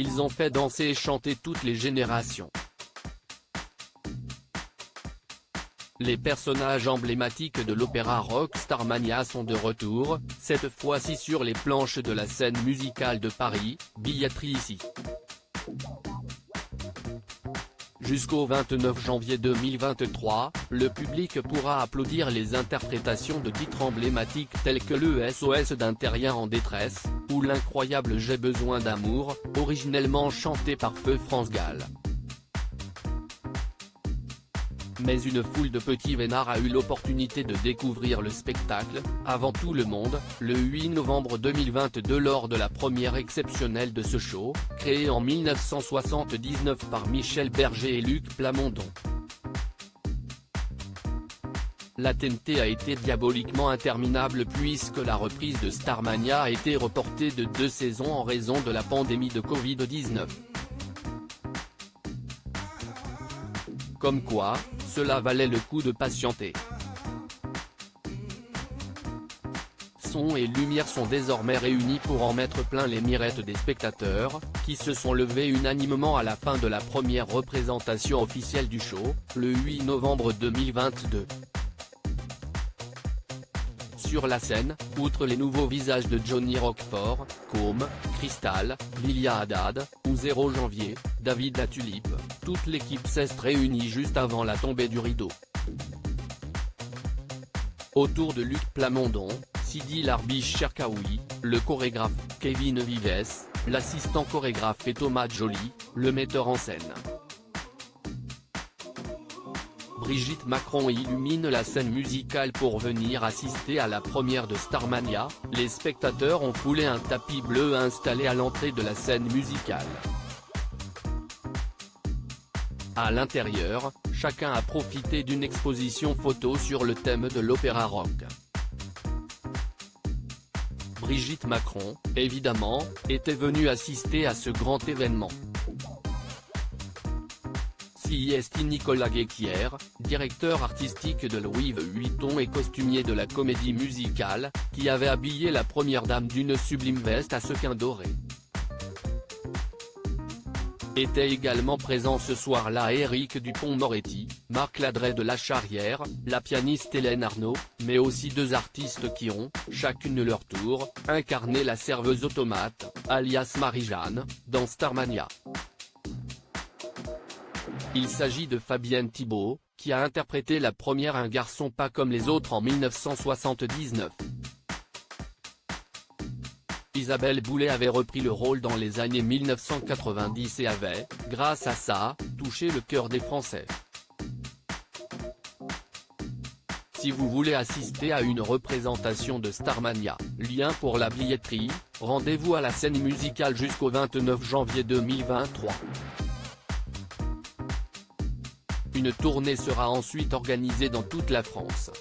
ils ont fait danser et chanter toutes les générations. Les personnages emblématiques de l'opéra rock Starmania sont de retour, cette fois-ci sur les planches de la scène musicale de Paris, billetterie ici. Jusqu'au 29 janvier 2023, le public pourra applaudir les interprétations de titres emblématiques tels que le SOS d'un terrien en détresse, ou l'incroyable J'ai besoin d'amour, originellement chanté par Feu France Gall. Mais une foule de petits vénards a eu l'opportunité de découvrir le spectacle, avant tout le monde, le 8 novembre 2022 lors de la première exceptionnelle de ce show, créé en 1979 par Michel Berger et Luc Plamondon. La TNT a été diaboliquement interminable puisque la reprise de Starmania a été reportée de 2 saisons en raison de la pandémie de Covid-19. Comme quoi, cela valait le coup de patienter. Son et lumière sont désormais réunis pour en mettre plein les mirettes des spectateurs, qui se sont levés unanimement à la fin de la première représentation officielle du show, le 8 novembre 2022. Sur la scène, outre les nouveaux visages de Johnny Roquefort, Côme, Cristal, Lilia Haddad, ou 0 janvier, David la Tulipe, toute l'équipe s'est réunie juste avant la tombée du rideau. Autour de Luc Plamondon, Sidi Larbiche Cherkaoui, le chorégraphe Kevin Vives, l'assistant chorégraphe et Thomas Joly, le metteur en scène. Brigitte Macron illumine la scène musicale pour venir assister à la première de Starmania, les spectateurs ont foulé un tapis bleu installé à l'entrée de la scène musicale. À l'intérieur, chacun a profité d'une exposition photo sur le thème de l'opéra rock. Brigitte Macron, évidemment, était venue assister à ce grand événement. Si est Nicolas Guéquière, directeur artistique de Louis Vuitton et costumier de la comédie musicale, qui avait habillé la première dame d'une sublime veste à sequins dorés. Étaient également présents ce soir-là Éric Dupond-Moretti, Marc Ladret de La Charrière, la pianiste Hélène Arnaud, mais aussi 2 artistes qui ont, chacune leur tour, incarné la serveuse automate, alias Marie-Jeanne, dans Starmania. Il s'agit de Fabienne Thibault, qui a interprété la première Un garçon pas comme les autres en 1979. Isabelle Boulay avait repris le rôle dans les années 1990 et avait, grâce à ça, touché le cœur des Français. Si vous voulez assister à une représentation de Starmania, lien pour la billetterie, rendez-vous à la scène musicale jusqu'au 29 janvier 2023. Une tournée sera ensuite organisée dans toute la France.